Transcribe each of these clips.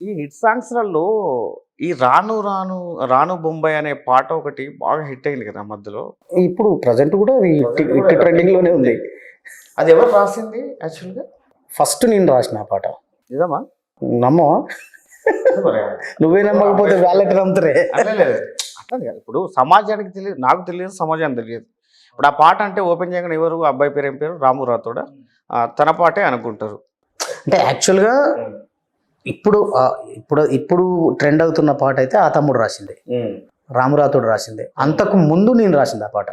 ఈ హిట్ సాంగ్స్‌లలో ఈ 'రాను రాను రాను బొంబాయి' అనే పాట ఒకటి బాగా హిట్ అయింది కదా మధ్యలో. ఇప్పుడు ప్రెజెంట్ కూడా అది ప్రెజెంట్ కూడా హిట్ ట్రెండింగ్‌లోనే ఉంది. అది ఎవరు రాసింది యాక్చువల్‌గా? ఫస్ట్ నేను రాసిన ఆ పాట. నిజమా? నమ్మవా? మరి నువ్వే నమ్మకపోతే వాళ్ళెట్ట నమ్ముతారే? అట్లా లేదు. అట్లా కాదు. ఇప్పుడు సమాజానికి తెలియదు, నాకు తెలియదు, సమాజానికి తెలియదు. ఇప్పుడు ఆ పాట అంటే ఓపెన్ చేయగానే ఎవరు ఆ అబ్బాయి పేరు ఏం పేరు? రాము రాథోడా. తన పాటే అనుకుంటారు. అంటే యాక్చువల్‌గా ఇప్పుడు ట్రెండ్ అవుతున్న పాట అయితే ఆ తమ్ముడు రాసింది. రామురాథోడు రాసింది. అంతకు ముందు నేను రాసింది ఆ పాట.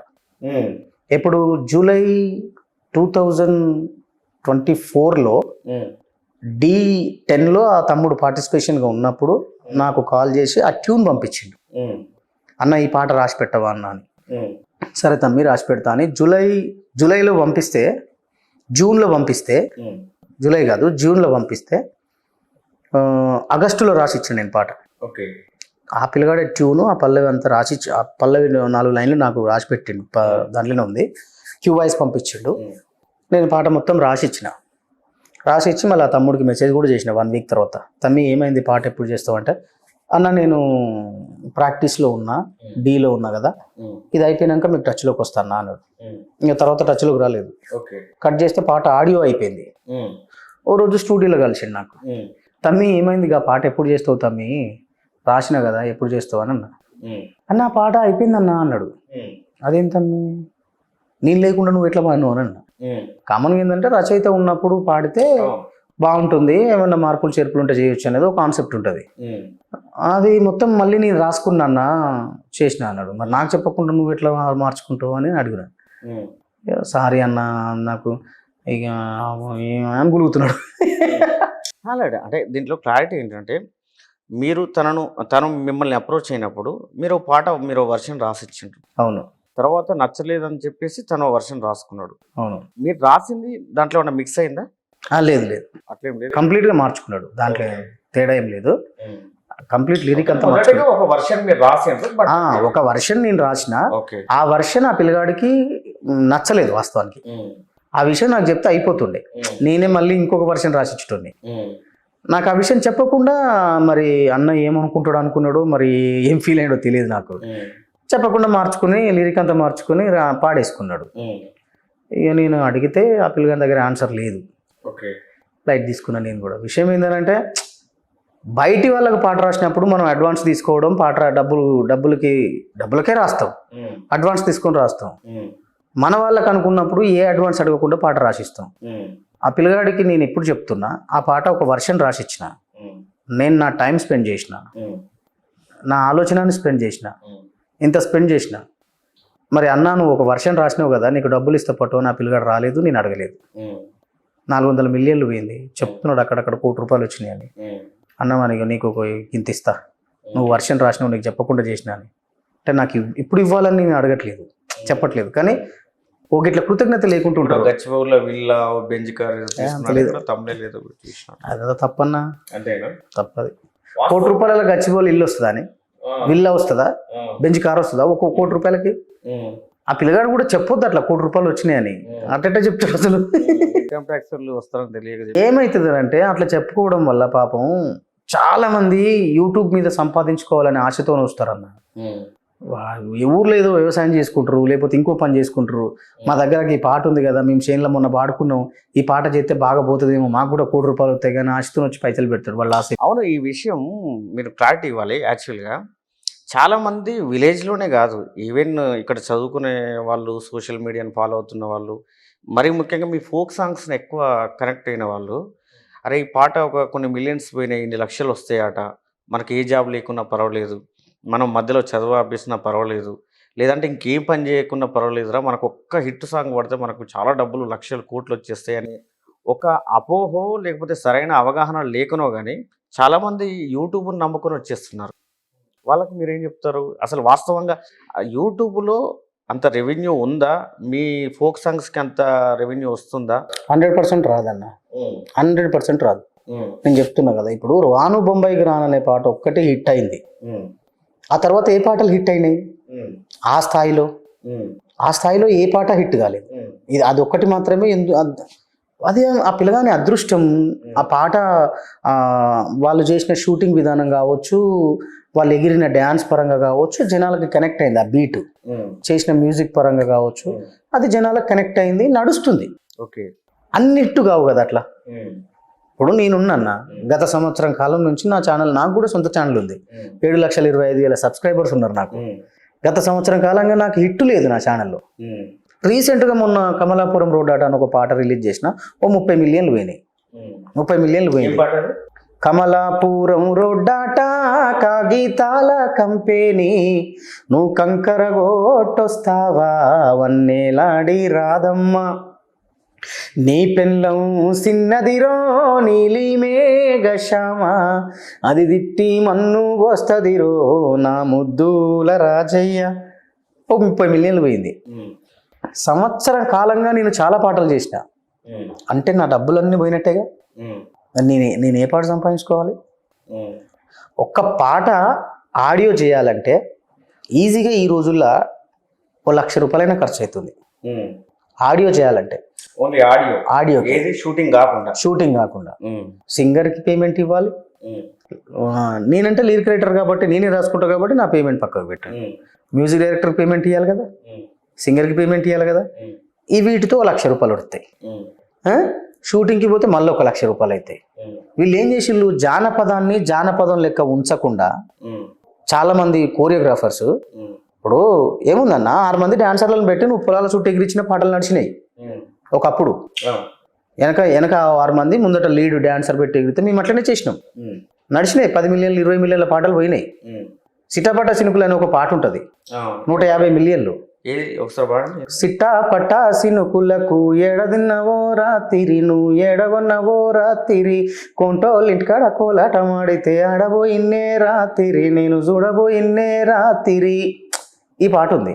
ఎప్పుడు జూలై 2024లో D10లో ఆ తమ్ముడు పార్టిసిపేషన్గా ఉన్నప్పుడు నాకు కాల్ చేసి ఆ ట్యూన్ పంపించిండు. అన్న ఈ పాట రాసి పెట్టవా అన్న అని. సరే తమ్మి రాసి పెడతా అని జూలైలో పంపిస్తే, జూన్లో పంపిస్తే, జూలై కాదు జూన్లో పంపిస్తే ఆగస్టులో రాసి ఇచ్చాను నేను పాట. ఓకే. ఆ పిల్లగాడే ట్యూను ఆ పల్లవి అంతా రాసి ఆ పల్లవి 4 లైన్లు నాకు రాసి పెట్టిండు. దాంట్లోనే ఉంది. క్యూ వాయిస్ పంపించిండు. నేను పాట మొత్తం రాసి ఇచ్చి మళ్ళీ ఆ తమ్ముడికి మెసేజ్ కూడా చేసిన 1 వీక్ తర్వాత. తమ్మి ఏమైంది పాట ఎప్పుడు చేస్తావు అంటే, అన్న నేను ప్రాక్టీస్లో ఉన్నా, డీలో ఉన్నా కదా, ఇది అయిపోయినాక మీకు టచ్లోకి వస్తాను అన్నాడు. ఇంకా తర్వాత టచ్లోకి రాలేదు. కట్ చేస్తే పాట ఆడియో అయిపోయింది. ఓ రోజు స్టూడియోలో కలిసిండు నాకు. తమ్మి ఏమైంది ఆ పాట ఎప్పుడు చేస్తావు తమ్మి, రాసిన కదా ఎప్పుడు చేస్తావు అని అన్నా. అన్న ఆ పాట అయిపోయిందన్నా అన్నాడు. అదేం తమ్మి, నేను లేకుండా నువ్వు ఎట్లా పాడినావు అని అన్నా. కామన్గా ఏంటంటే రచయిత ఉన్నప్పుడు పాడితే బాగుంటుంది, ఏమన్నా మార్పులు చేర్పులు ఉంటే చేయొచ్చు అనేది ఒక కాన్సెప్ట్ ఉంటుంది. అది మొత్తం మళ్ళీ నేను రాసుకున్నా చేసిన అన్నాడు. మరి నాకు చెప్పకుండా నువ్వు ఎట్లా మార్చుకుంటావు అని అడిగినాను. సారీ అన్న నాకు ఇక అని గులుగుతున్నాడు. అలాగే అంటే దీంట్లో క్లారిటీ ఏంటంటే, తను మిమ్మల్ని అప్రోచ్ అయినప్పుడు మీరు వర్షన్ రాసిచ్చిండ్రు. అవును. తర్వాత నచ్చలేదని చెప్పేసి తను వర్షన్ రాసుకున్నాడు. అవును. మీరు రాసింది దాంట్లో ఏమన్నా మిక్స్ అయిందా? లేదు అట్లేం లేదు, కంప్లీట్గా మార్చుకున్నాడు. దాంట్లో తేడా ఏం లేదు. కంప్లీట్ లిరిక్ అంతా ఒక వర్షన్ మీరు రాసిండ్రు. ఒక వర్షన్ నేను రాసిన, ఆ వర్షన్ ఆ పిల్లగాడికి నచ్చలేదు వాస్తవానికి. ఆ విషయం నాకు చెప్తే అయిపోతుండే, నేనే మళ్ళీ ఇంకొక వర్షన్ రాసిచ్చుండే. నాకు ఆ విషయం చెప్పకుండా మరి అన్న ఏమనుకుంటాడు అనుకున్నాడో, మరి ఏం ఫీల్ అయ్యాడో తెలియదు నాకు. చెప్పకుండా మార్చుకుని లిరిక్ అంతా మార్చుకుని పాడేసుకున్నాడు. ఇక నేను అడిగితే ఆ పిల్లగాడి దగ్గర ఆన్సర్ లేదు. లైట్ తీసుకున్నా నేను కూడా. విషయం ఏంటంటే, బయటి వాళ్ళకి పాట రాసినప్పుడు మనం అడ్వాన్స్ తీసుకోవడం, పాట డబ్బులకే రాస్తాం, అడ్వాన్స్ తీసుకొని రాస్తాం. మన వాళ్ళకి అనుకున్నప్పుడు ఏ అడ్వాన్స్ అడగకుండా పాట రాసిస్తాం. ఆ పిల్లగాడికి నేను ఎప్పుడు చెప్తున్నా, ఆ పాట ఒక వర్షన్ రాసిచ్చిన, నేను నా టైం స్పెండ్ చేసిన, నా ఆలోచనని స్పెండ్ చేసిన, ఇంత స్పెండ్ చేసిన. మరి అన్నా నువ్వు ఒక వర్షన్ రాసినావు కదా, నీకు డబ్బులు ఇస్తే పట్టు. నా పిల్లగాడు రాలేదు, నేను అడగలేదు. 400 మిలియన్లు పోయింది చెప్తున్నాడు, అక్కడక్కడ ₹1 కోటి వచ్చినాయి అని. అన్న మరి నీకు ఇంత ఇస్తా, నువ్వు వర్షన్ రాసినావు, నీకు చెప్పకుండా చేసినా అని. అంటే నాకు ఇప్పుడు ఇవ్వాలని నేను అడగట్లేదు, చెప్పట్లేదు, కానీ ఒక ఇట్లా కృతజ్ఞత లేకుంటూ ఉంటారు. అదే తప్పన్నా, తప్పది. ₹1 కోటి గచ్చిబౌలి ఇల్లు వస్తుందా అని, విల్లా వస్తుందా, బెంజ్ కార్ వస్తుందా ఒక్కొక్క ₹1 కోటి? ఆ పిల్లగాడు కూడా చెప్పొద్దు అట్లా ₹1 కోటి వచ్చినాయని. అట్లా చెప్తారు అసలు. ఏమవుతుంది అంటే అట్లా చెప్పుకోవడం వల్ల పాపం చాలా మంది యూట్యూబ్ మీద సంపాదించుకోవాలనే ఆశతో వస్తారన్న. ఊర్లో ఏదో వ్యవసాయం చేసుకుంటారు, లేకపోతే ఇంకో పని చేసుకుంటారు. మా దగ్గరకి ఈ పాట ఉంది కదా, మేము చేనులో మొన్న పాడుకున్నాం, ఈ పాట చేస్తే బాగా పోతుందేమో, మాకు కూడా ₹1 కోటి వస్తాయి కానీ ఆశతో వచ్చి పైసలు పెడతాడు వాళ్ళ ఆశ. అవును, ఈ విషయం మీరు క్లారిటీ ఇవ్వాలి. యాక్చువల్గా చాలామంది విలేజ్లోనే కాదు, ఈవెన్ ఇక్కడ చదువుకునే వాళ్ళు, సోషల్ మీడియాని ఫాలో అవుతున్న వాళ్ళు, మరీ ముఖ్యంగా మీ ఫోక్ సాంగ్స్ని ఎక్కువ కనెక్ట్ అయిన వాళ్ళు, అరే ఈ పాట కొన్ని మిలియన్స్ పోయినాయి, ఇన్ని లక్షలు వస్తాయట, మనకి ఏ జాబ్ లేకున్నా పర్వాలేదు, మనం మధ్యలో చదువు ఆపేసినా పర్వాలేదు, లేదంటే ఇంకేం పని చేయకున్నా పర్వాలేదురా, మనకు ఒక్క హిట్ సాంగ్ పడితే మనకు చాలా డబ్బులు, లక్షలు, కోట్లు వచ్చేస్తాయి అని ఒక అపోహో లేకపోతే సరైన అవగాహన లేకనో కానీ చాలామంది యూట్యూబ్ని నమ్ముకొని వచ్చేస్తున్నారు. వాళ్ళకి మీరేం చెప్తారు? అసలు వాస్తవంగా యూట్యూబ్లో అంత రెవెన్యూ ఉందా? మీ ఫోక్ సాంగ్స్కి అంత రెవెన్యూ వస్తుందా? 100% రాదన్న, 100% రాదు. నేను చెప్తున్నా కదా, ఇప్పుడు రాను బొంబాయికి రాననే పాట ఒక్కటే హిట్ అయింది. ఆ తర్వాత ఏ పాటలు హిట్ అయినాయి? ఆ స్థాయిలో ఏ పాట హిట్ కాలేదు. ఇది అది ఒక్కటి మాత్రమే అది ఆ పిల్లగాని అదృష్టం. ఆ పాట వాళ్ళు చేసిన షూటింగ్ విధానం కావచ్చు, వాళ్ళు ఎగిరిన డ్యాన్స్ పరంగా కావచ్చు, జనాలకి కనెక్ట్ అయింది. ఆ బీటు చేసిన మ్యూజిక్ పరంగా కావచ్చు, అది జనాలకు కనెక్ట్ అయింది, నడుస్తుంది. ఓకే, అన్నిట్టు కావు కదా అట్లా. ఇప్పుడు నేనున్నా గత సంవత్సరం కాలం నుంచి నా ఛానల్, నాకు కూడా సొంత ఛానల్ ఉంది, 7,25,000 సబ్స్క్రైబర్స్ ఉన్నారు నాకు. గత సంవత్సరం కాలంగా నాకు హిట్ లేదు నా ఛానల్లో. రీసెంట్గా మొన్న కమలాపురం రోడ్ ఆట అని ఒక పాట రిలీజ్ చేసిన, ఓ 30 మిలియన్లు పోయినాయి. 30 మిలియన్లు పోయినాయి. కమలాపురం రోడ్డాట కాగితాల కంపెనీ, నువ్వు కంకర గొట్టొస్తావా వన్నేలాడి రాదమ్మా, నీ పెళ్ళం సిన్నదిరో నీలి మేఘశ్యామ, అది దిట్టి మన్ను వస్తదిరో నా ముద్దుల రాజయ్య. ఒక 30 మిలియన్లు పోయింది. సంవత్సరం కాలంగా నేను చాలా పాటలు చేసిన, అంటే నా డబ్బులన్నీ పోయినట్టేగా. నేను ఏ పాట సంపాదించుకోవాలి? ఒక్క పాట ఆడియో చేయాలంటే ఈజీగా ఈ రోజుల్లో ₹1,00,000 రూపాయలైనా ఖర్చు అవుతుంది ఆడియో చేయాలంటే. ఓన్లీ ఆడియో, షూటింగ్ కాకుండా. సింగర్కి పేమెంట్ ఇవ్వాలి. నేనంటే లిరిక్ రైటర్ కాబట్టి నేనే రాసుకుంటా కాబట్టి నా పేమెంట్ పక్కకు పెట్టాను. మ్యూజిక్ డైరెక్టర్ పేమెంట్ ఇవ్వాలి కదా, సింగర్కి పేమెంట్ ఇవ్వాలి కదా. ఈ వీటితో ₹1,00,000 రూపాయలు వస్తాయి. షూటింగ్కి పోతే మళ్ళీ ₹1,00,000 రూపాయలు అవుతాయి. వీళ్ళు ఏం చేసిళ్ళు, జానపదాన్ని జానపదం లెక్క ఉంచకుండా చాలా మంది కోరియోగ్రాఫర్స్, ఇప్పుడు ఏముందన్న 6 మంది డాన్సర్లను పెట్టి నువ్వు పొలాల చుట్టూ ఎగిరిచిన పాటలు నడిచినాయి ఒకప్పుడు. వెనక 6 మంది ముందట లీడ్ డాన్సర్ పెట్టి ఎగిరితే మేము అట్లనే చేసినాం, నడిచినాయి. 10 మిలియన్లు 20 మిలియన్ల పాటలు పోయినాయి. సిటాపట సినుకులు అనే ఒక పాట ఉంటుంది, 150 మిలియన్లు. సిట్టాపట సినుకులకు ఎడదిన్నవో రాత్రి, నువ్వు ఎడవన్నవో రాత్రి, కొంటోళ్ళింటికాడ కోలాటమాడితే ఆడబోయిన్నే రాత్రి, నేను చూడబోయిన్నే రాత్రి. ఈ పాట ఉంది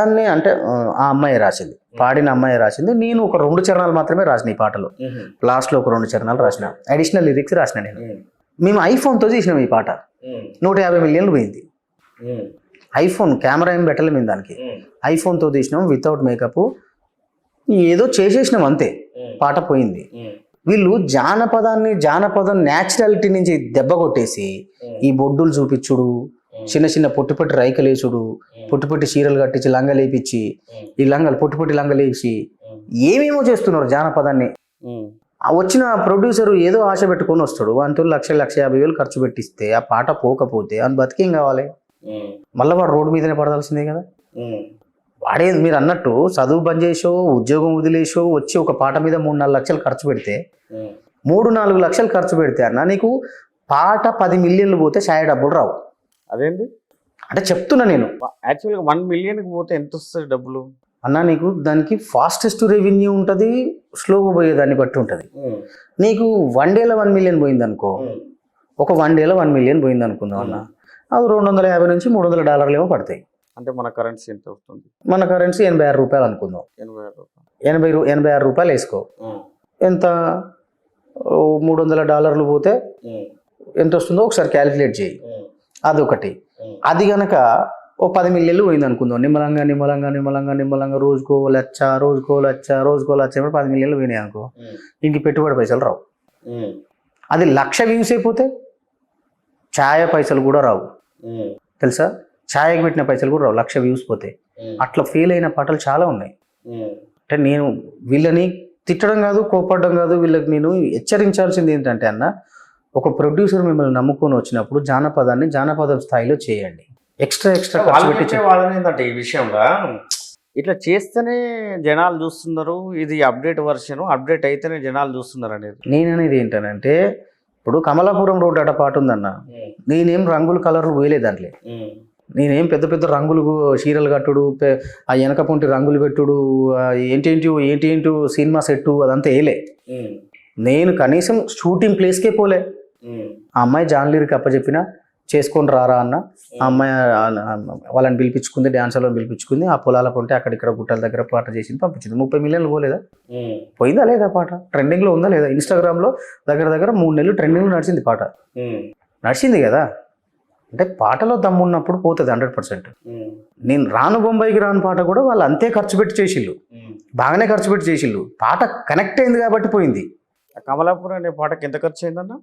అని అంటే ఆ అమ్మాయి రాసింది, పాడిన అమ్మాయి రాసింది. నేను ఒక 2 చరణాలు మాత్రమే రాసిన ఈ పాటలో. లాస్ట్లో ఒక 2 చరణాలు రాసిన, అడిషనల్ లిరిక్స్ రాసిన నేను. మేము ఐఫోన్తో చేసినాం ఈ పాట, 150 మిలియన్లు పోయింది. ఐఫోన్ కెమెరా ఏం పెట్టలేము మేము దానికి, ఐఫోన్తో తీసినాం వితౌట్ మేకప్, ఏదో చేసేసినాం అంతే, పాట పోయింది. వీళ్ళు జానపదం న్యాచురాలిటీ నుంచి దెబ్బ కొట్టేసి ఈ బొడ్డులు చూపించుడు, చిన్న చిన్న పొట్టి రైకలేసుడు, పొట్టి చీరలు కట్టించి లంగలేపించి, ఈ లంగలు పొట్టి లంగలేసి ఏమేమో చేస్తున్నారు జానపదాన్ని. వచ్చిన ప్రొడ్యూసరు ఏదో ఆశ పెట్టుకొని వస్తాడు, వాంతో 1,50,000 ఖర్చు పెట్టిస్తే ఆ పాట పోకపోతే అని బతికేం కావాలి? మళ్ళీ వాడు రోడ్డు మీదనే పడాల్సిందే కదా. వాడే మీరు అన్నట్టు చదువు బంద్ చేసో ఉద్యోగం వదిలేసో వచ్చి ఒక పాట మీద 3-4 లక్షలు ఖర్చు పెడితే, 3-4 లక్షలు ఖర్చు పెడితే అన్న నీకు పాట 10 మిలియన్లు పోతే ఛాయ డబ్బులు రావు. అదేంటి అంటే చెప్తున్నా నేను. యాక్చువల్గా 1 మిలియన్కి పోతే ఎంత వస్తుంది డబ్బులు అన్న? నీకు దానికి ఫాస్టెస్ట్ రెవెన్యూ ఉంటుంది, స్లోగా పోయేదాన్ని బట్టి ఉంటుంది. నీకు 1 డేలో 1 మిలియన్ పోయింది అనుకో, ఒక 1 డేలో 1 మిలియన్ పోయింది అనుకుందాం అన్న, అది $250 నుంచి $300 ఏమో పడతాయి. అంటే మన కరెన్సీ ఎంత వస్తుంది? మన కరెన్సీ ₹86 అనుకుందాం. 86 రూపాయలు వేసుకో, ఎంత $300 పోతే ఎంత వస్తుందో ఒకసారి క్యాలిక్యులేట్ చేయి. అదొకటి. అది కనుక ఓ 10 మిలియన్లు పోయింది అనుకుందాం, నిమ్మలంగా రోజుకో లచ్చ 10 మిలియన్లు పోయినాయి అనుకో, ఇంక పెట్టుబడి పైసలు రావు. అది 1,00,000 వ్యూస్ అయిపోతే ఛాయ పైసలు కూడా రావు తెలుసా, ఛాయకి పెట్టిన పైసలు కూడా రావు 1,00,000 వ్యూస్ పోతే. అట్లా ఫెయిల్ అయిన పాటలు చాలా ఉన్నాయి. అంటే నేను వీళ్ళని తిట్టడం కాదు, కోపడడం కాదు, వీళ్ళకి నేను హెచ్చరించాల్సింది ఏంటంటే అన్న, ఒక ప్రొడ్యూసర్ మిమ్మల్ని నమ్ముకొని వచ్చినప్పుడు జానపదాన్ని జానపదం స్థాయిలో చేయండి. ఎక్స్ట్రా ఖర్చు పెట్టి ఏంటంటే ఈ విషయంలో ఇట్లా చేస్తేనే జనాలు చూస్తున్నారు, ఇది అప్డేట్ వర్షన్, అప్డేట్ అయితేనే జనాలు చూస్తున్నారు అనేది నేననేది ఏంటనంటే, ఇప్పుడు కమలాపురం రోడ్ అట పాట ఉందన్న, నేనేం రంగులు కలర్లు పోయలేదు దాంట్లో, నేనేం పెద్ద రంగులు చీరలు కట్టుడు, ఆ వెనక పొంటి రంగులు పెట్టుడు, ఏంటి సినిమా సెట్టు అదంతా వేయలే. నేను కనీసం షూటింగ్ ప్లేస్కే పోలే. ఆ అమ్మాయి జాన్లీరికి అప్పచెప్పిన చేసుకొని రారా అన్న, ఆ అమ్మాయి వాళ్ళని పిలిపించుకుంది, డాన్సర్లను పిలిపించుకుంది, ఆ పొలాల పొంటే అక్కడిక్కడ గుట్టల దగ్గర పాట చేసింది, పంపించింది. 30 మిలియన్లు పోలేదా? పోయిందా లేదా? పాట ట్రెండింగ్లో ఉందా లేదా? ఇన్స్టాగ్రామ్లో దగ్గర 3 నెలలు ట్రెండింగ్లో నడిచింది పాట, నడిచింది కదా. అంటే పాటలో దమ్మున్నప్పుడు పోతుంది 100%. నేను రాను బొంబాయికి రాను పాట కూడా వాళ్ళు అంతే ఖర్చు పెట్టి చేసిళ్ళు, బాగానే ఖర్చు పెట్టి చేసిళ్ళు. పాట కనెక్ట్ అయింది కాబట్టి పోయింది. కమలాపురం అనే పాటకి ఎంత ఖర్చు అయిందన్న?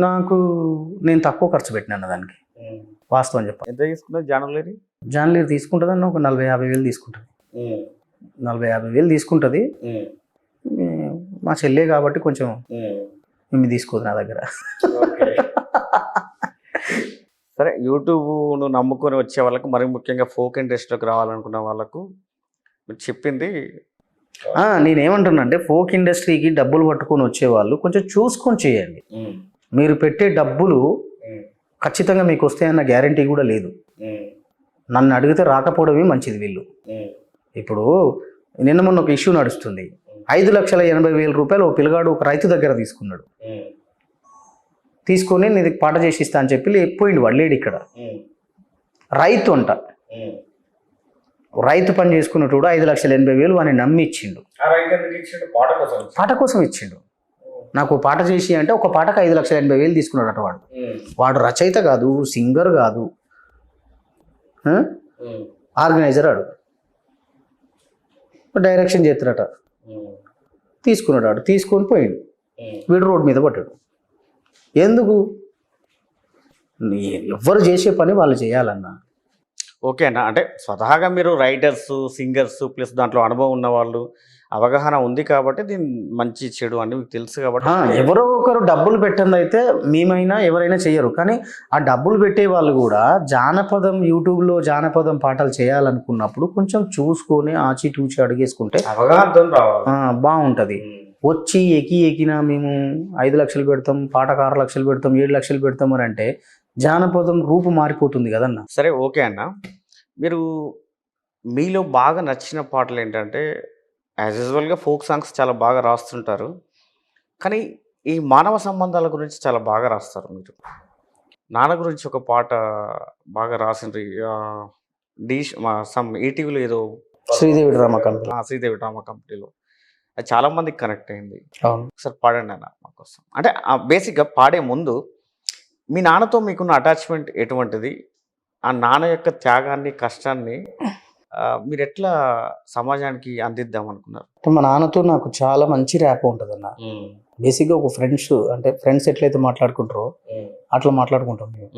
నాకు నేను తక్కువ ఖర్చు పెట్టినాను దానికి, వాస్తవం చెప్పాలి. ఎంత తీసుకున్నది జానలేరి? జాన్లీర్ తీసుకుంటుందన్న ఒక 40-50 వేలు తీసుకుంటుంది. 40-50 వేలు తీసుకుంటుంది. మా చెల్లె కాబట్టి కొంచెం మేము తీసుకోదు నా దగ్గర. సరే, యూట్యూబ్ను నమ్ముకొని వచ్చే వాళ్ళకు, మరి ముఖ్యంగా ఫోక్ ఇండస్ట్రీలోకి రావాలనుకున్న వాళ్ళకు మీరు చెప్పింది. నేనేమంటున్నా అంటే ఫోక్ ఇండస్ట్రీకి డబ్బులు పట్టుకొని వచ్చేవాళ్ళు కొంచెం చూసుకొని చేయండి. మీరు పెట్టే డబ్బులు ఖచ్చితంగా మీకు వస్తాయన్న గ్యారంటీ కూడా లేదు. నన్ను అడిగితే రాకపోవడమే మంచిది. వీళ్ళు ఇప్పుడు నిన్న మొన్న ఒక ఇష్యూ నడుస్తుంది. 5,80,000 రూపాయలు ఓ పిల్లగాడు ఒక రైతు దగ్గర తీసుకున్నాడు. తీసుకొని నేను పాట చేసి ఇస్తా అని చెప్పి పోయిండు. వాడు లేడు ఇక్కడ. రైతు అంట, రైతు పని చేసుకున్నట్టు 5,80,000 వాడిని నమ్మి ఇచ్చిండు. పాట కోసం ఇచ్చిండు. నాకు పాట చేసి అంటే ఒక పాటకు 5,80,000 తీసుకున్నాడు అట. వాడు రచయిత కాదు, సింగర్ కాదు, ఆర్గనైజర్. ఆడు డైరెక్షన్ చేస్తాడట. తీసుకున్నాడు. ఆడు తీసుకొని పోయిండు. వీడు రోడ్డు మీద పడ్డాడు. ఎందుకు? ఎవరు చేసే పని వాళ్ళు చేయాలన్నా. ఓకేనా? అంటే స్వతహాగా మీరు రైటర్స్, సింగర్స్ ప్లస్ దాంట్లో అనుభవం ఉన్న వాళ్ళు, అవగాహన ఉంది కాబట్టి దీని మంచి చెడు అని మీకు తెలుసు కాబట్టి. ఎవరో ఒకరు డబ్బులు పెట్టండి అయితే మేమైనా ఎవరైనా చెయ్యరు. కానీ ఆ డబ్బులు పెట్టే వాళ్ళు కూడా జానపదం, యూట్యూబ్లో జానపదం పాటలు చేయాలనుకున్నప్పుడు కొంచెం చూసుకొని ఆచితూచి అడిగేసుకుంటే అవగాహన బాగుంటుంది. వచ్చి ఎకినా మేము 5 లక్షలు పెడతాం, పాటకు 6 లక్షలు పెడతాం, 7 లక్షలు పెడతాం అని అంటే జానపదం రూపు మారిపోతుంది కదన్న. సరే, ఓకే అన్న. మీరు మీలో బాగా నచ్చిన పాటలు ఏంటంటే, యాజ్ యూజువల్గా ఫోక్ సాంగ్స్ చాలా బాగా రాస్తుంటారు, కానీ ఈ మానవ సంబంధాల గురించి చాలా బాగా రాస్తారు మీరు. నాన్న గురించి ఒక పాట బాగా రాసిండ్రు. ఈటీవీలో ఏదో Sridevi drama company, Sridevi drama కంపెనీలో. అది చాలా మందికి కనెక్ట్ అయింది. ఒకసారి పాడండి అన్న మా కోసం. అంటే బేసిక్గా పాడే ముందు మీ నాన్నతో మీకున్న అటాచ్మెంట్ ఎటువంటిది? ఆ నాన్న యొక్క త్యాగాన్ని, కష్టాన్ని మీరు ఎట్లా సమాజానికి అందిద్దాం అనుకున్నారు? మా నాన్నతో నాకు చాలా మంచి ర్యాప్ ఉంటుంది అన్న. బేసిక్గా ఒక ఫ్రెండ్స్ ఎట్లయితే మాట్లాడుకుంటారో అట్లా మాట్లాడుకుంటాం మేము.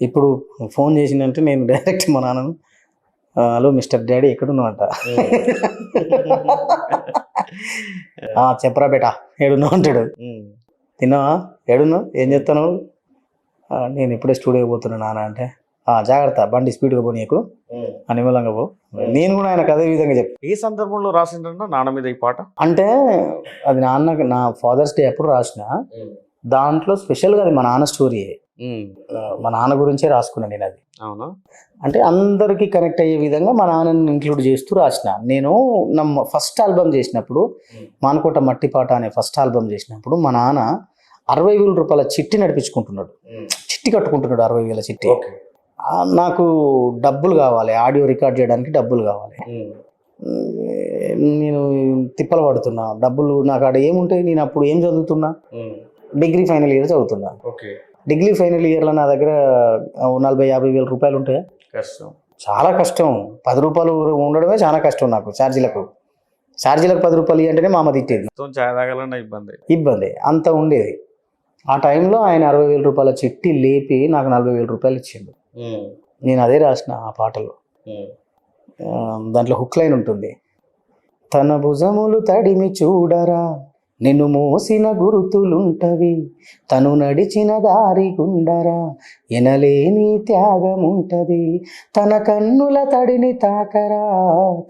ఇప్పుడు ఫోన్ చేసిందంటే నేను డైరెక్ట్ మా నాన్నను, హలో మిస్టర్ డాడీ ఎక్కడున్నావు అంట. చెప్పరా బేటా ఏడున్నావు అంటాడు. తిన్నావా? ఏడున్నావు? ఏం చెప్తాను? నేను ఇప్పుడే స్టూడియో పోతున్నా నాన్న అంటే, జాగ్రత్త బండి స్పీడ్గా పోనీయకు, అనిమలంగా పో. నేను కూడా ఆయనకు అదే విధంగా చెప్పాను. ఏ సందర్భంలో రాసిండ్రన్నా నాన్న మీద ఈ పాట? అంటే అది నా ఫాదర్స్ డే అప్పుడు రాసిన. దాంట్లో స్పెషల్గా అది మా నాన్న స్టోరీ, మా నాన్న గురించే రాసుకున్నాను నేను. అది అవునా? అంటే అందరికీ కనెక్ట్ అయ్యే విధంగా మా నాన్నని ఇంక్లూడ్ చేస్తూ రాసిన. నేను నా ఫస్ట్ ఆల్బమ్ చేసినప్పుడు, మానకోట మట్టి పాట అనే ఫస్ట్ ఆల్బమ్ చేసినప్పుడు మా నాన్న 60,000 రూపాయల చిట్టి నడిపించుకుంటున్నాడు. చిట్టి కట్టుకుంటున్నాడు, 60,000 చిట్టి. నాకు డబ్బులు కావాలి, ఆడియో రికార్డ్ చేయడానికి డబ్బులు కావాలి. నేను తిప్పలు పడుతున్నా, డబ్బులు నాకు ఆడ ఏముంటాయి. నేను అప్పుడు ఏం చదువుతున్నా, డిగ్రీ ఫైనల్ ఇయర్ చదువుతున్నా. డిగ్రీ ఫైనల్ ఇయర్లో నా దగ్గర 40-50 వేల రూపాయలు ఉంటాయా? కష్టం, చాలా కష్టం. 10 రూపాయలు ఉండడమే చాలా కష్టం నాకు. ఛార్జీలకు 10 రూపాయలు ఇవ్వంటేనే మా అమ్మ తిట్టేది. ఇబ్బంది అంత ఉండేది. ఆ టైంలో ఆయన 60,000 రూపాయల చిట్టి లేపి నాకు 40,000 రూపాయలు ఇచ్చిండు. నేను అదే రాసిన ఆ పాటలో. దాంట్లో హుక్ లైన్ ఉంటుంది, తన భుజములు తడిమి చూడరా, నిన్ను మోసిన గుర్తులుంటవి, తను నడిచిన దారి గుండరా, ఎనలేని త్యాగముంటది, తన కన్నుల తడిని తాకరా,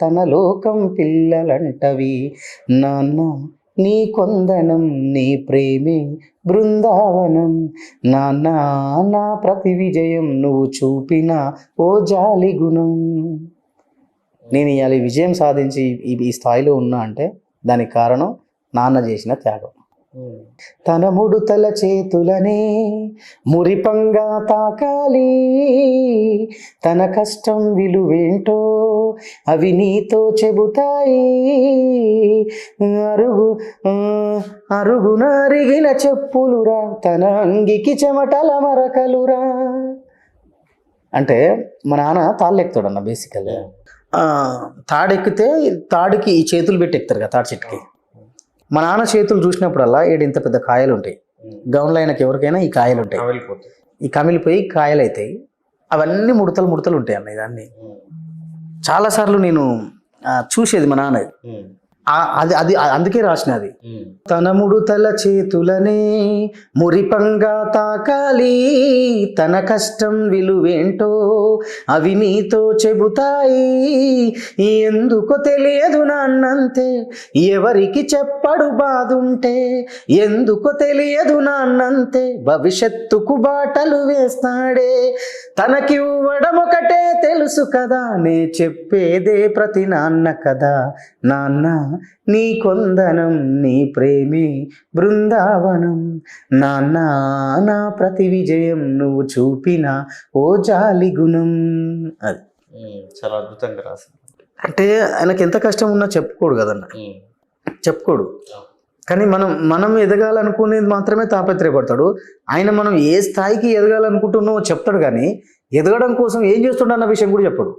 తన లోకం పిల్లలంటవి, నాన్న నీ కొందనం, నీ ప్రేమే బృందావనం, నాన్న నా ప్రతి విజయం నువ్వు చూపిన ఓ జాలి గుణం. నేను ఇవాళ విజయం సాధించి ఈ స్థాయిలో ఉన్నా అంటే దానికి కారణం నాన్న చేసిన త్యాగం. తన ముడుతల చేతులనే మురిపంగా తాకాలి, తన కష్టం విలువేంటో అవి నీతో చెబుతాయి, అరుగున అరిగిన చెప్పులురా తన అంగికి చెమటల మరకలురా. అంటే మా నాన్న తాళ్ళెక్కుతాడు అన్న బేసికల్గా. తాడెక్కితే తాడికి ఈ చేతులు పెట్టి ఎక్కుతారు కదా తాడి చెట్టుకి. మా నాన్న చేతులు చూసినప్పుడల్లా ఇంత పెద్ద కాయలు ఉంటాయి. గౌన్లో ఆయనకి ఎవరికైనా ఈ కాయలు ఉంటాయి, ఈ కమిలిపోయి కాయలు అవుతాయి. అవన్నీ ముడతలు ముడతలు ఉంటాయి అన్న. ఇదాన్ని చాలాసార్లు నేను చూసేది మా నాన్న. అది అది అందుకే రాసిన అది. తన ముడుతల చేతులనే మురిపంగా తాకాలి, తన కష్టం విలువేంటో అవి నీతో చెబుతాయి, ఎందుకో తెలియదు నాన్నంతే ఎవరికి చెప్పడు బాదుంటే, ఎందుకో తెలియదు నాన్నంతే భవిష్యత్తుకు బాటలు వేస్తాడే, తనకివ్వడం ఒకటే తెలుసు కదా నే చెప్పేదే ప్రతి నాన్న కదా, నాన్న నీ కొందనం నీ ప్రేమే బృందావనం, నాన్న నా ప్రతి విజయం నువ్వు చూపిన ఓ జాలి గుణం. అది చాలా అద్భుతంగా రాసింది. అంటే ఆయనకి ఎంత కష్టం ఉన్నా చెప్పుకోడు కదన్న, చెప్పుకోడు. కానీ మనం ఎదగాలనుకునేది మాత్రమే తాపత్రయపడతాడు. ఆయన మనం ఏ స్థాయికి ఎదగాలనుకుంటున్నామో చెప్తాడు, కానీ ఎదగడం కోసం ఏం చేస్తుండన్న విషయం కూడా చెప్పడు.